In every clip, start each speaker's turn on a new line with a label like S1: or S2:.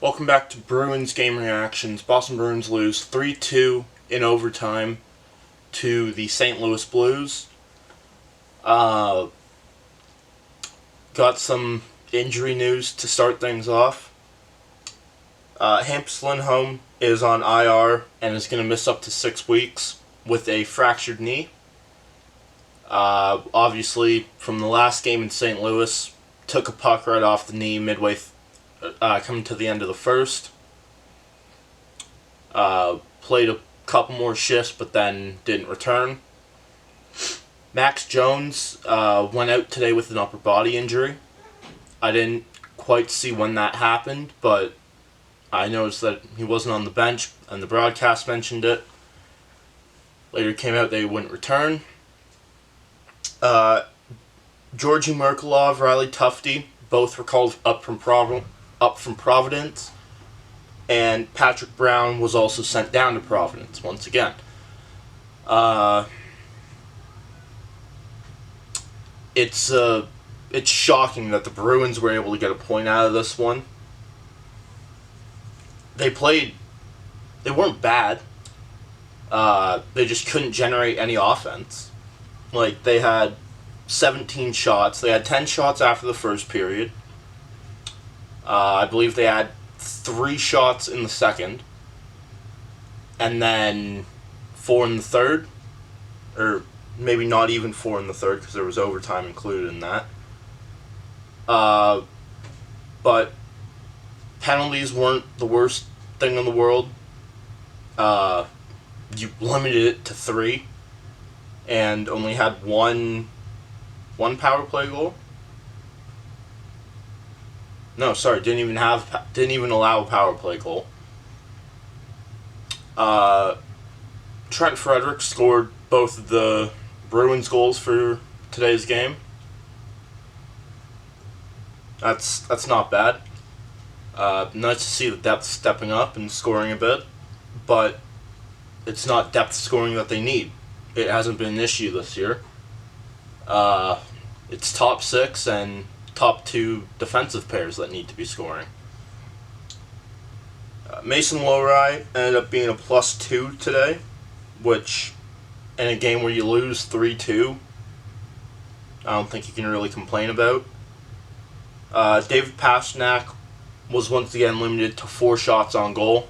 S1: Welcome back to Bruins Game Reactions. Boston Bruins lose 3-2 in overtime to the St. Louis Blues. Got some injury news to start things off. Hampus Lindholm is on IR and is going to miss up to 6 weeks with a fractured knee. Obviously, from the last game in St. Louis, took a puck right off the knee midway coming to the end of the first. Played a couple more shifts, but then didn't return. Max Jones went out today with an upper body injury. I didn't quite see when that happened, but I noticed that he wasn't on the bench, and the broadcast mentioned it. Later came out they wouldn't return. Georgi Merkulov, Riley Tufte, both were called up from Providence, and Patrick Brown was also sent down to Providence once again. It's shocking that the Bruins were able to get a point out of this one. They weren't bad. They just couldn't generate any offense. Like, they had 17 shots. They had 10 shots after the first period. I believe they had 3 shots in the second. And then 4 in the third. Or maybe not even 4 in the third, because there was overtime included in that. But penalties weren't the worst thing in the world. You limited it to 3. And only had one power play goal. No, sorry, didn't even allow a power play goal. Trent Frederick scored both of the Bruins goals for today's game. That's not bad. Nice to see the depth stepping up and scoring a bit, but it's not depth scoring that they need. It hasn't been an issue this year. It's top 6 and top 2 defensive pairs that need to be scoring. Mason Lohrei ended up being a +2 today, which in a game where you lose 3-2, I don't think you can really complain about. David Pastrnak was once again limited to 4 shots on goal.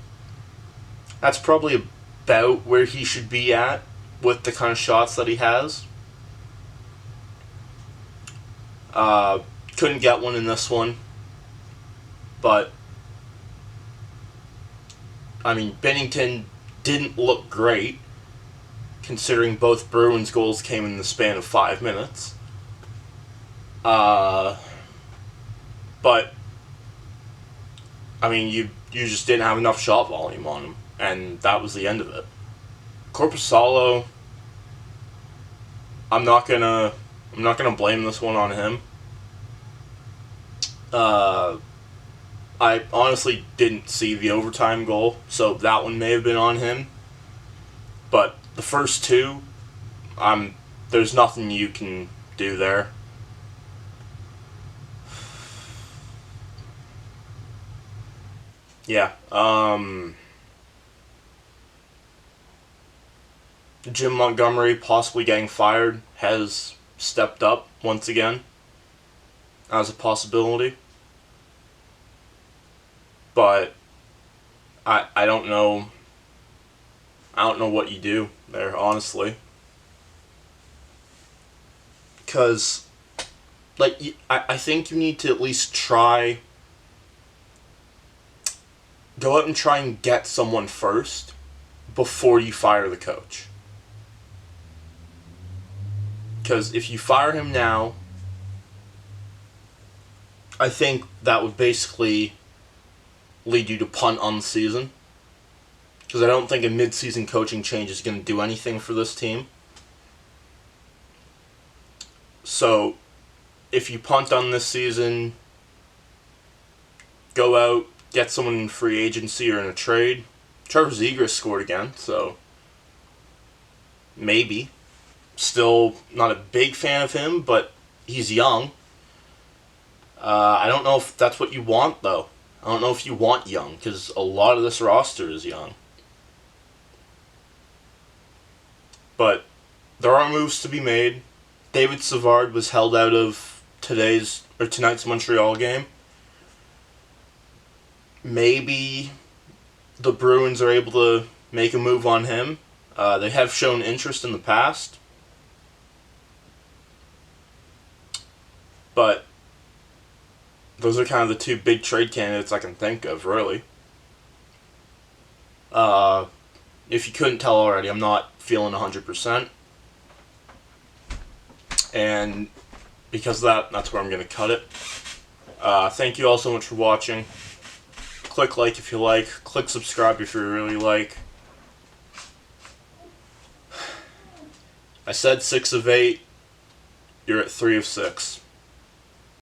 S1: That's probably about where he should be at with the kind of shots that he has. Couldn't get one in this one, but I mean, Binnington didn't look great, considering both Bruins goals came in the span of 5 minutes. But I mean, you just didn't have enough shot volume on him, and that was the end of it. Korpisalo, I'm not gonna blame this one on him. I honestly didn't see the overtime goal, so that one may have been on him. But the first 2, there's nothing you can do there. Yeah. Jim Montgomery possibly getting fired has stepped up once again as a possibility. But I don't know. I don't know what you do there, honestly. Because, like, I think you need to at least try. Go out and try and get someone first before you fire the coach. Because if you fire him now, I think that would basically lead you to punt on the season. Because I don't think a mid-season coaching change is going to do anything for this team. So, if you punt on this season, go out, get someone in free agency or in a trade. Trevor Zegras scored again, so maybe. Still not a big fan of him, but he's young. I don't know if that's what you want, though. I don't know if you want young, because a lot of this roster is young. But there are moves to be made. David Savard was held out of tonight's Montreal game. Maybe the Bruins are able to make a move on him. They have shown interest in the past. But those are kind of the two big trade candidates I can think of, really. If you couldn't tell already, I'm not feeling 100%. And because of that's where I'm going to cut it. Thank you all so much for watching. Click like if you like. Click subscribe if you really like. I said 6 of 8. You're at 3 of 6.